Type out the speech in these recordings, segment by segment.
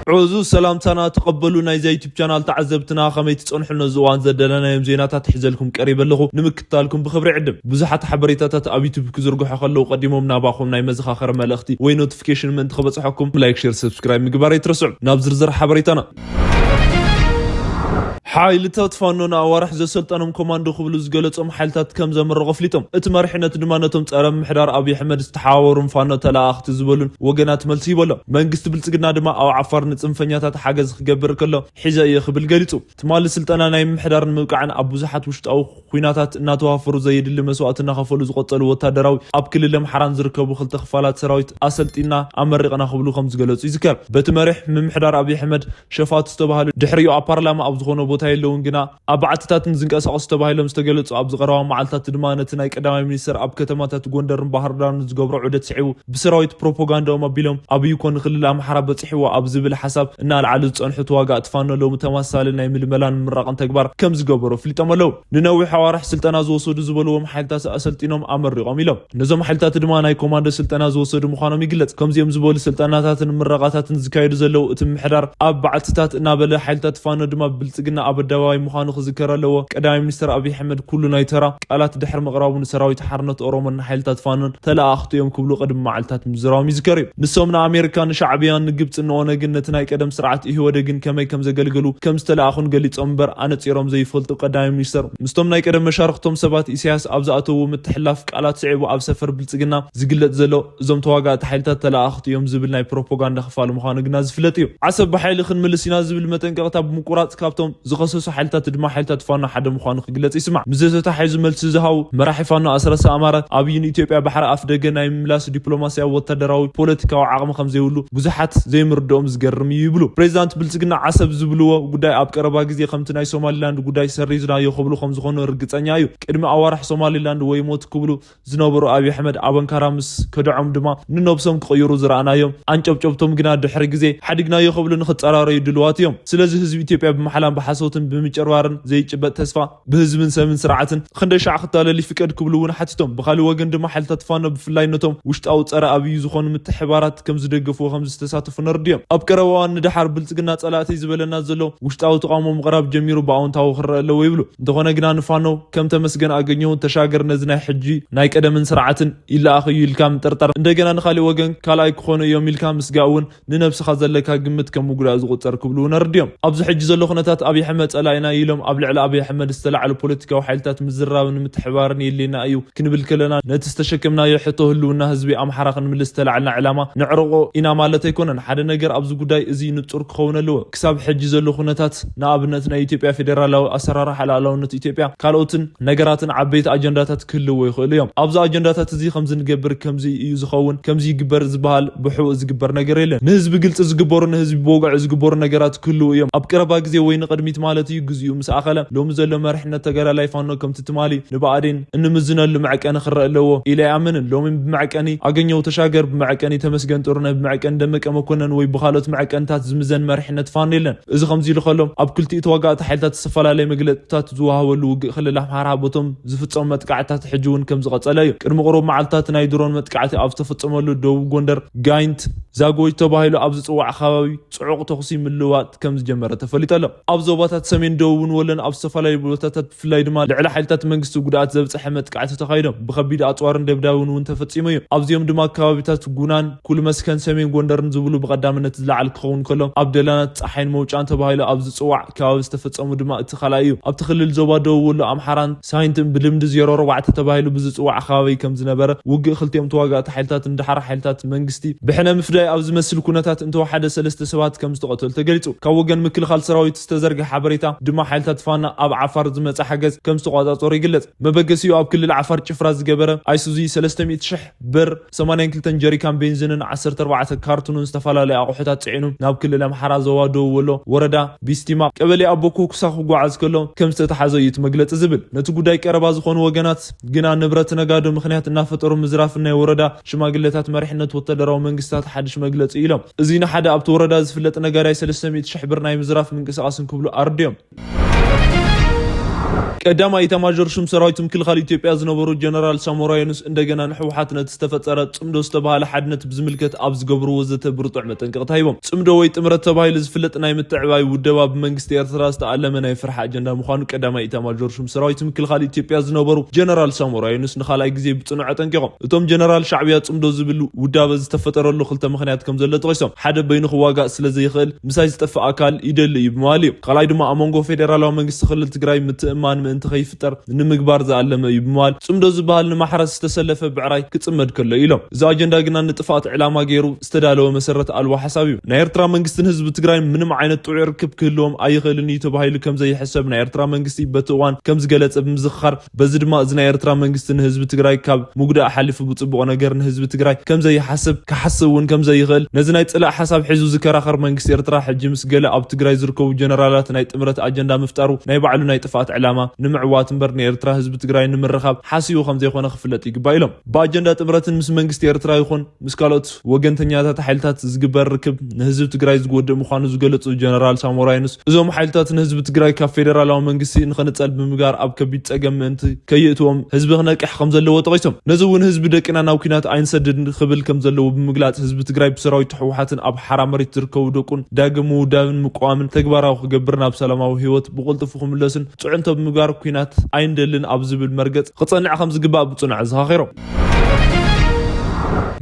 عوزو سلامتنا تقبلوا نايزا يوتيوب channel تعذبتنا خميت تصنحنا زوان زدلنا يوم زيناتات تحزلكم قريبا لكم نمكتالكم بخبر عدم بزحت حبريتات اب يوتيوب كزرغو خلو قديمهم ناباخم ناي مزخاخر ملختي وي نوتيفيكيشن من تخبصحكم لايك شير سبسكرايب مغبار يترسع ناب زرزر حبريتنا حايل تطفانونا وارح زسلطانهم كوماندو خبلو زغلصم حالتات كم زمر غفليتهم اتمارحنت دمانتهم صرم محدار ابي احمد استحاورم فانو تلاخت زبلون وغنات ملسي بولو منغست بلصغنا دما او عفار نصنفنياتات حاجز خغبر كلو حيزا يخبل غليصو تمال سلطانا ناي محدار نمقعن ابوزحات وشطاو خويناتات ناتوافرو زيدل مسواتنا خفلو زقطلو وتادراوي اب كللم حران زركبو خلت خفالات سراويت اسلطينا امرقنا خبلو خم زغلصو يذكر بتمارح محدار ابي احمد شفات استبهال دحريو ابارلاما اب زخونو تايلون غنا ابعتتاتن زنقاسقس تبايلم استغلصو اب زقراوا معلتات دمانت ناي قدامي منستر اب كتماتات غوندرن بحردان زغبرو عدت صعيو بسراويت بروباغاندا مابيلم ابي يكون خلل امحرا بصحيو اب زبل حساب ان العل صنحت واغا تفانو لو متماسال ناي ململان مرقن تግባር كم زغبرو فليطملو ننوي حوارح سلطنا زوسدو زبلوم حالتاس اسلطينوم امرقوم يلم نزوم حالتات دما ناي كوماندو سلطنا زوسدو مخانوم يغلص كمزيم زبول سلطناتاتن مرقاتاتن زكايدو زلو اتم محدار اب بعتتات نابل حالتات فانو دما بلصغنا اب دواي مخانو خذكر له قدام منستر ابي احمد كل نايترا قالات دحر مقرابون سراويت حرنت اورومن حيلتات فانون تلااختيوم كبلو قدم معلتات مزراوم يذكر نسومنا امريكان شعبيان نغبص نونغنت ناي قدم سرعت اي ودغن كمي كم زغلغلو كم استلاخون غليص امبر انا صيروم زيفلط قدام منستر مستوم ناي قدم مشارختهم سبات اسياس ابزاتو متحلاف قالات صعيبو اب سفر بلصغنا زغلط زلو زوم تواغا حيلتات تلااختيوم زبل ناي بروباغاندا خفال مخانو غنا زفلطيو عصب بحيل خنملسينا زبل متنققتا بمقراط كابتم زخصص حالتات دما حالتات فانو حدا مخانو خغلص يسمع مززتا حيز ملس زهاو مراحي فانو اسرس اماره ابين اثيوبيا بحر اف دغناي ملاس دبلوماسيا وتدراوي بوليتيكاو عقم خم زيولو بزحات زي مردوم زغرم يبلو بريزيدنت بلصغنا عصب زبلو غداي اب قربا غزي خمتناي سوماليلاند غداي سريزنا يخبلو خم زخونو رغصنيا يو قدم اوارح سوماليلاند وي موت كبلو زنبرو ابي احمد ابنكرامس كدعم دما ننوبسم قيرو زرانايوم انጨብጨብቶም ግና ድሕሪ ግዜ ሓድግና ይخبሉ ንኽጻራረዩ ድልዋትዮም ስለዚ ህዝቢ ኢትዮጵያ በመሐላን በሐሶትን በመጨርዋርን ዘይጭበጥ ተስፋ بهزبن سمن سرعتن خندي شع خطال فكد كبلون حتتم بخالي وغن دما حالتات فانا بفلاينتهم وشطاو صرا ابي زخون متحبارات كم زدغفو خمس تساتف نرديم اب قروا ندحر بلصغنا صلاتي زبلنا زلو وشطاو تقامو مقرب جميرو باونتاو خرلو يبلو دغونه غنا نفانو كم تمسغن اغنيو تشاغر نزنا حجي ناي قدمن سرعتن الا اخي يلكام طرطر እንደገና نخالي وغن كالاي كخونو يوم يلكام مسغاون ننفس خزلك غمت كم غدا زغطر كبلو نرديم ابز حج زلو خنتات ابي احمد صلاينا يلوم ابلع ابي احمد على البوليتيكا وحالتات مزرابن متحبارن يلينا ايو كنبل كلنا نتستشكمنا يحطو هلونا حزبي امحراخن ملستلعلنا علامه نعرقو انا مالته يكونن حدا ነገር ابز ጉዳይ እዚ ንጹር ክኾነሉ ክሳብ ሕጂ ዘሎ ኩነታት ንኣብነት ናይ ኢትዮጵያ ፌደራላዊ ኣሰራራ ሓላላውነት ኢትዮጵያ ካልኦትን ነገራትን ዓበይቲ አጀንዳታት ክህልው ይኽእሉ እዮም ኣብዛ አጀንዳታት እዚ ከምዚ ንገብር ከምዚ እዩ ዝኸውን ከምዚ ይግበር ዝበሃል ብሕው ዝግበር ነገር የለን ንህዝቢ ግልጽ ዝግበሩ ንህዝቢ ቦጋዕ ዝግበሩ ነገራት ክህልው እዮም ኣብ ቀረባ ግዜ ወይ ንቅድሚት ማለት እዩ ግዝኡ ምስ ኣኸለ ሎም ዘሎ مرحنا تجارلاي فانو كم تتمالي نبعدين إن مزنا المعكان خرق له إلى أمن لوم بمعكاني أجنيو تشاجر بمعكاني تمسكن تورنا بمعكان دمك أما كنا نوي بخالط معكان تات زمزن مرحنا تفانيلن إذا خمزي لخلهم أب كل تيتوقعت حالات السفالة لي مقلت تات زوها واللوج خلي لهم حرابتهم زفت صمت قعدت حجون كم زغط عليه كرم غروب معلتات نايدرون متقعت أب تفت صملو دو جوندر جاينت زاغوي تباهيلو أبز صوع خواوي صعق تقسيم اللوات كم جمرة فليت له أبزوبات سمين دون ولن أب سفالة بلوتات فلاي دما لعل حالتات منغستو غدات زبصح متقعت تخايدم بخبيد اطوار دبداون وانت فصيمو ابزيوم دما كابيتات غونان كل مسكن سمين غوندرن زبلو بقدامነት زلعل كون كلهم ابدلانات صحين موጫን ተባሂሉ ابز صوع كاب استفصمو دما اتخلايو اب تخلل زوبا دولو امحران ساينتن بلمد 04 ተባሂሉ بز صوع خاوي كم زنبره وግ خلتيم تواغات حالتات اندحر حالتات منغستي بحنا مفداي ابز مسل كونتات انت واحد سلسته سبات كم استقتل تغليصو كوغن مكلخال سراويت استزرغ حبريتا دما حالتات فانا اب عفر زمص حجز كم استقاطور يغلص مبغسيو اب كل العفر ጭፍራ ዝገበረ አይሱዚ 300 ሺህ ብር 82 ጀሪካን ቤንዚንን 14 ካርቶንን ዝተፋላለየ አቁሑታት ጽዒኑ ናብ ክልል አምሓራ ዘዋዶ ወሎ ወረዳ ቢስቲማ ቀበሌ አቦኮ ኩሳኹ ጓዓዝ ከሎ ከም ዝተሓዘ ይት መግለጽ ዝብል ነቲ ጉዳይ ቀረባ ዝኾኑ ወገናት ግና ንብረት ነጋዶ ምኽንያት እናፈጠሩ ምዝራፍና የወረዳ ሽማግሌታት መሪሕነት ወተደራዊ መንግስታት ሓድሽ መግለጽ ኢሎም እዚ ንሓደ ኣብቲ ወረዳ ዝፍለጥ ነጋዳይ 300 ሺህ ብር ናይ ምዝራፍ ምንቅስቃስን ክብሉ ኣርድዮም ቀዳማይ ኢታማዦር ሹም ሰራዊት ምክልኻል ኢትዮጵያ ዝነበሩ ጀነራል ሳሞራ የኑስ እንደገና ንሕወሓት ነቲ ዝተፈፀረ ጽምዶ ዝተባሃለ ሓድነት ብዝምልከት ኣብ ዝገብሩ ወዘተ ብርጡዕ መጠንቀቕታ ሂቦም። ጽምዶ ወይ ጥምረት ተባሂሉ ዝፍለጥ ናይ ምትዕባይ ውደባ ብመንግስቲ ኤርትራ ዝተኣለመ ናይ ፍርሒ ኣጀንዳ ምዃኑ ቀዳማይ ኢታማዦር ሹም ሰራዊት ምክልኻል ኢትዮጵያ ዝነበሩ ጀነራል ሳሞራ የኑስ ንኻልኣይ ግዜ ብጽኑዕ ኣጠንቂቖም። እቶም ጀነራል ሻዕብያ ጽምዶ ዝብል ውዳበ ዝተፈጠረሉ ክልተ ምኽንያት ከም ዘሎ ጠቒሶም። ሓደ በይኑ ክዋጋእ ስለ ዘይኽእል ምሳይ ዝጠፍእ ኣካል ይደሊ እዩ ብምባል እዩ። ካልኣይ ድማ ኣብ መንጎ ፌደራላዊ መንግስቲ ክልል ትግራይ ምትእምማን ምእንቲ ከይፍጠር ንምግባር ዝኣለመ እዩ ብምባል ጽምዶ ዝበሃል ንማሕረስ ዝተሰለፈ ብዕራይ ክጽመድ ከሎ ኢሎም። እዚ ኣጀንዳ ግና ንጥፋት ዕላማ ገይሩ ዝተዳለወ መሰረት ኣልቦ ሓሳብ እዩ። ናይ ኤርትራ መንግስትን ህዝቢ ትግራይ ምንም ዓይነት ጥዑይ ርክብ ክህልዎም ኣይኽእልን እዩ ተባሂሉ ከም ዘይሕሰብ ናይ ኤርትራ መንግስቲ በቲ እዋን ከም ዝገለጸ ብምዝኽኻር በዚ ድማ እዚ ናይ ኤርትራ መንግስትን ህዝቢ ትግራይ ካብ ሙጉዳእ ሓሊፉ ብጽቡቕ ነገር ንህዝቢ ትግራይ ከም ዘይሓስብ ክሓስብ እውን ከም ዘይኽእል ነዚ ናይ ጽላእ ሓሳብ ሒዙ ዝከራኸር መንግስቲ ኤርትራ ሕጂ ምስ ገለ ኣብ ትግራይ ዝርከቡ ጀነራላት ናይ ጥምረት ኣጀንዳ ምፍጣሩ ናይ ባዕሉ ናይ ጥፋት ዕላማ ንምዕዋት እምበር ንኤርትራ ህዝቢ ትግራይ ንምርኻብ ሓሲቡ ከም ዘይኮነ ክፍለጥ ይግባእ ኢሎም። ብኣጀንዳ ጥምረትን ምስ መንግስቲ ኤርትራ ይኹን ምስ ካልኦት ወገንተኛታት ሓይልታት ዝግበር ርክብ ንህዝቢ ትግራይ ዝጎድእ ምዃኑ ዝገለጹ ጀነራል ሳሞራ የኑስ እዞም ሓይልታት ንህዝቢ ትግራይ ካብ ፌደራላዊ መንግስቲ ንኽንጸል ብምግባር ኣብ ከቢድ ፀገም ምእንቲ ከይእትዎም ህዝቢ ክነቅሕ ከም ዘለዎ ጠቒሶም። ነዚ እውን ህዝቢ ደቅና ናብ ኩናት ኣይንሰድድ ክብል ከም ዘለዎ ብምግላጽ ህዝቢ ትግራይ ብሰራዊት ሕወሓትን ኣብ ሓራ መሬት ዝርከቡ ደቁን ዳግም ምውዳብን ምቋምን ተግባራዊ ክገብር ናብ ሰላማዊ ህይወት ብቕልጡፍ ክምለስን ጽዕንቶ ብምግባር ኩናት ኣይንደልን ኣብ ዝብል መርገጽ ክጸንዕ ከም ዝግባእ ብጽኑዕ ዘኻኺሮም።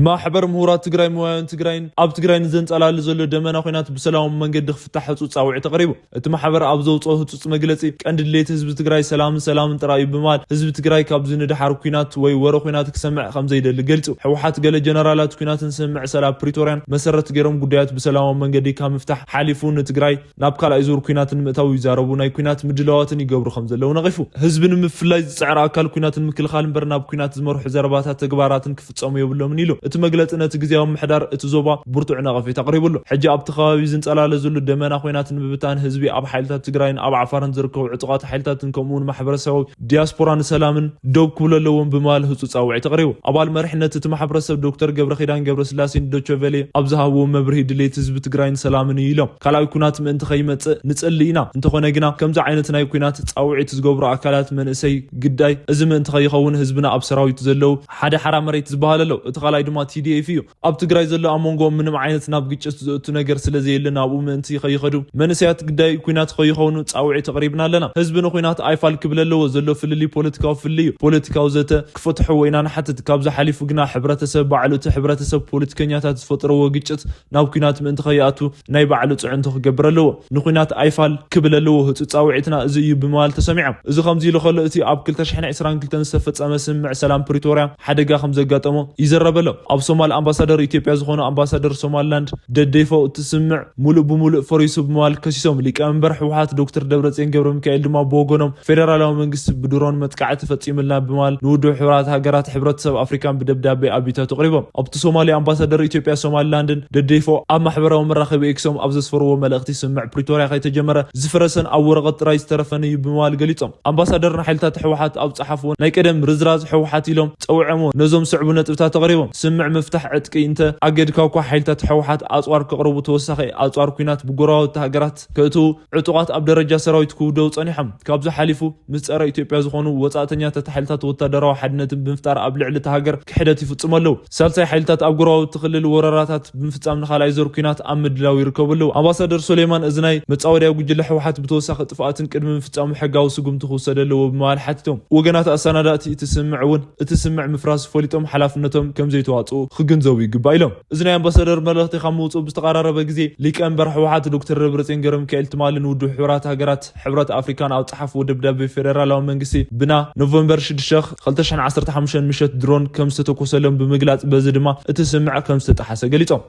ማሕበር ምሁራት ትግራይ ሞያን ትግራይን ኣብ ትግራይ ንዘንጸላሊ ዘሎ ደመና ኩናት ብሰላማዊ መንገዲ ክፍታሕ ህጹጽ ጻውዒት ተቐሪቡ። እቲ ማሕበር ኣብ ዘውፅኦ ህጹጽ መግለጺ ቀንዲ ድሌት ህዝቢ ትግራይ ሰላምን ጥራይ ብምባል ህዝቢ ትግራይ ካብ ዝንድሓር ኩናት ወይ ወረ ኩናት ክሰምዕ ከም ዘይደሊ ገልጹ። ሕወሓት ገለ ጀነራላት ኩናትን ስምዕ ሰላም ፕሪቶርያን መሰረት ገይሮም ጉዳያት ብሰላማዊ መንገዲ ካብ ምፍታሕ ሓሊፉ ንትግራይ ናብ ካልኣይ ዙር ኩናትን ምእታው ይዛረቡ ናይ ኩናት ምድላዋትን ይገብሩ ከም ዘለው ነቒፉ። ህዝቢ ንምፍላይ ዝፅዕር ኣካል ኩናትን ምክልኻል እምበር ናብ ኩናት ዝመርሑ ዘረባታት ተግባራትን ክፍጸሙ የብሎምን ኢሉ። እቲ መግለጺ ነቲ ግዜያዊ ምሕዳር እቲ ዞባ ብርቱዕ ነቐፌታ ኣቕሪቡሉ። ሕጂ ኣብቲ ከባቢ ዝንጸላለ ዘሎ ደመና ኩናትን ምብታን ህዝቢ ኣብ ሓይልታት ትግራይን ኣብ ዓፋርን ዝርከቡ ዕጡቓት ሓይልታትን ከምኡውን ማሕበረሰባዊ ዲያስፖራን ሰላምን ደው ክብሉ ኣለዎም ብምባል ህጹጽ ጻውዒት ኣቕሪቡ። ኣባል መሪሕነት እቲ ማሕበረሰብ ዶክተር ገብረኺዳን ገብረስላሴን ዶቼ ቬለ ኣብ ዝሃብዎ መብርሂ ድሌት ህዝቢ ትግራይን ሰላምን እዩ ኢሎም። ካልኣይ ኩናት ምእንቲ ከይመጽእ ንጸሊ ኢና። እንተኾነ ግና ከምዚ ዓይነት ናይ ኩናት ጻውዒት ዝገብሩ ኣካላት መንእሰይ ግዳይ እዚ ምእንቲ ከይኸውን ህዝብና ኣብ ሰራዊት ዘለው ሓደ ሓራ መሬት ዝበሃል ኣሎ። እቲ ካልኣይ ድማ TDF እዩ። ኣብ ትግራይ ዘሎ ኣብ መንጎኦም ምንም ዓይነት ናብ ግጭት ዝእቱ ነገር ስለዘየለ ናብኡ ምእንቲ ከይኸዱ መንእሰያት ግዳይ ኩናት ከይኸውን ጻውዒት ኣቕሪብና ኣለና። ህዝቢ ንኩናት ኣይፋል ክብል ኣለዎ ዘሎ ፍልሊ ፖለቲካዊ ፍልሊ እዩ። ፖለቲካዊ ዘተ ክፈትሑ ወይና ንሓትት ካብዚ ሓሊፉ ግና ሕብረተሰብ ባዕሉ እቲ ሕብረተሰብ ፖለቲከኛታት ዝፈጥረዎ ግጭት ናብ ኩናት ምእንቲ ከይኣቱ ናይ ባዕሉ ጽዕንቶ ክገብር ኣለዎ። ንኩናት ኣይፋል ክብል ኣለዎ። ህጹጽ ጻውዒትና እዚ እዩ ብምባል ተሰሚዖም። እዚ ከምዚ ኢሉ ከሎ እቲ ኣብ 2022 ዝተፈጸመ ስምዕ ሰላም ፕሪቶርያ ሓደጋ ከም ዘጋጠሞ ይዘረበሎ። ኣብ ሶማል ኣምባሳደር ኢትዮጵያ ዝኾኑ ኣምባሳደር ሶማልላንድ ደደይፎ እትስምዕ ሙሉእ ብሙሉእ ፈሪሱ ብምባል ከሲሶም። ሊቀመንበር ሕወሓት ዶክተር ደብረጽዮን ገብረ ሚካኤል ድማ ብወገኖም ፌደራላዊ መንግስቲ ብድሮን መጥቃዕቲ ፈጺሙልና ብምባል ንውድብ ሕብራት ሃገራት ሕብረተሰብ ኣፍሪካን ብደብዳቤ ኣቢታት ኣቕሪቦም። ኣብቲ ሶማልያ ኣምባሳደር ኢትዮጵያ ሶማልላንድን ደደይፎ ኣብ ማሕበራዊ መራኸቢ ኤክሶም ኣብ ዘስፈርዎ መልእኽቲ ስምዕ ፕሪቶርያ ከይተጀመረ ዝፍረሰን ኣብ ወረቐት ጥራይ ዝተረፈን እዩ ብምባል ገሊጾም። ኣምባሳደር ንሓይልታት ሕወሓት ኣብ ጸሓፍዎ ናይ ቀደም ርዝራዝ ሕወሓት ኢሎም ጸውዐሞ ነዞም ስዕቡ ነጥብታት ኣቕሪቦም። ስምዕ ምፍታሕ ዕጥቂ እንተ ኣገድካ እኳ ሓይልታት ሕወሓት ኣጽዋር ከቕርቡ ተወሳኺ ኣጽዋር ኩናት ብጎረባብቲ ሃገራት ከእትዉ ዕጡቓት ኣብ ደረጃ ሰራዊት ክውደው ጸኒሖም። ካብዚ ሓሊፉ ምስ ጸረ ኢትዮጵያ ዝኾኑ ወጻእተኛታት ሓይልታት ወታደራዊ ሓድነትን ብምፍጣር ኣብ ልዕሊ እቲ ሃገር ክሕደት ይፍጽሙ ኣለዉ። ሳልሳይ ሓይልታት ኣብ ጎረባብቲ ክልል ወረራታት ብምፍጻም ንኻልኣይ ዙር ኩናት ኣብ ምድላው ይርከቡ ኣለዉ። ኣምባሳደር ሱሌማን እዚ ናይ መጻወድያ ጉጅለ ሕወሓት ብተወሳኺ ጥፍኣትን ቅድሚ ምፍጻሙ ሕጋዊ ስጉምቲ ክውሰድ ኣለዎ ብምባል ሓቲቶም። ወገናት ኣሰናዳእቲ እቲ ስምዕ እውን እቲ ስምዕ ምፍራስ ፈሊጦም ሓላፍነቶም ከም ዘይተዋጽኡ ክግንዘቡ ይግባእ ኢሎም። እዚ ናይ ኣምባሳደር መልእኽቲ ካብ ምውጽኡ ብዝተቐራረበ ግዜ ሊቀመንበር ሕወሓት ዶክተር ደብረጽዮን ገብረ ሚካኤል ትማልን ውድብ ሕብራት ሃገራት ሕብረት ኣፍሪካን ኣብ ጸሓፍዎ ደብዳቤ ፌደራላዊ መንግስቲ ብና ኖቨምበር 6 2015 ምሸት ድሮን ከም ዝተተኮሰሎም ብምግላጽ በዚ ድማ እቲ ስምዕ ከም ዝተጠሓሰ ገሊጾም።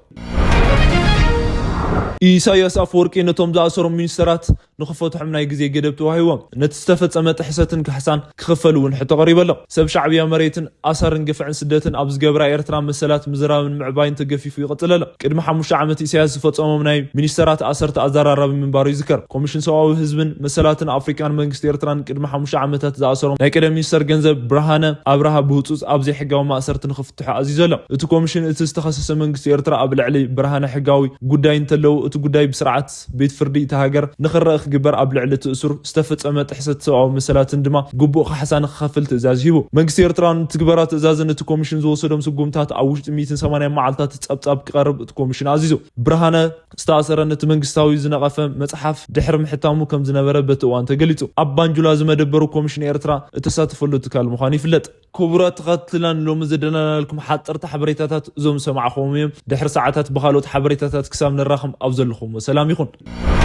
ኢሳያስ ኣፈወርቂ ነቶም ዝኣሰሮም ሚኒስተራት ንኽፈትሖም ናይ ግዜ ገደብ ተዋሂቦም ነቲ ዝተፈጸመ ጥሕሰትን ክሕሳን ክኽፈሉ እውን ሕቶ ቀሪበሎም። ሰብ ሻዕብያ መሬትን ኣሳርን ግፍዕን ስደትን ኣብ ዝገብራ ኤርትራ መሰላት ምዝራብን ምዕባይን ተገፊፉ ይቕጽል ኣሎ። ቅድሚ 5 ዓመት ኢሳያስ ዝፈጸሞም ናይ ሚኒስተራት ኣሰርተ ኣዘራራቢ ምንባሩ ይዝከር። ኮሚሽን ሰብኣዊ ህዝብን መሰላትን ኣፍሪካን መንግስቲ ኤርትራን ቅድሚ 5 ዓመታት ዝኣሰሮም ናይ ቀደም ሚኒስተር ገንዘብ ብርሃነ ኣብርሃ ብህፁፅ ኣብ ዘይሕጋዊ ማእሰርቲ ንኽፍትሑ ኣዚዙ ኣሎ። እቲ ኮሚሽን እቲ ዝተኸሰሰ መንግስቲ ኤርትራ ኣብ ልዕሊ ብርሃነ ሕጋዊ ጉዳይ እንተልዩ ከለው እቲ ጉዳይ ብስርዓት ቤት ፍርዲ ተሃገር ንኽረአ ክግበር ኣብ ልዕሊ ትእሱር ዝተፈጸመ ጥሕሰት ሰብኣዊ መሰላትን ድማ ግቡእ ካሕሳን ክኸፍል ትእዛዝ ሂቡ መንግስቲ ኤርትራን ትግበራ ትእዛዝን እቲ ኮሚሽን ዝወሰዶም ስጉምታት ኣብ ውሽጢ 180 መዓልታት ጸብጻብ ክቐርብ እቲ ኮሚሽን ኣዚዙ ብርሃነ ዝተኣሰረ ነቲ መንግስታዊ ዝነቐፈ መጽሓፍ ድሕሪ ምሕታሙ ከም ዝነበረ በቲ እዋን ተገሊጹ ኣብ ባንጁላ ዝመደበሩ ኮሚሽን ኤርትራ እተሳተፈሉ ትካል ምዃኑ ይፍለጥ ክቡራት ተኸትላን ሎሚ ዘደናልኩም ሓጠርቲ ሓበሬታታት እዞም ሰማዕኹም እዮም ድሕሪ ሰዓታት ብኻልኦት ሓበሬታታት ክሳብ ንራኸም ኣብ ዘለኹም ሰላም ይኹን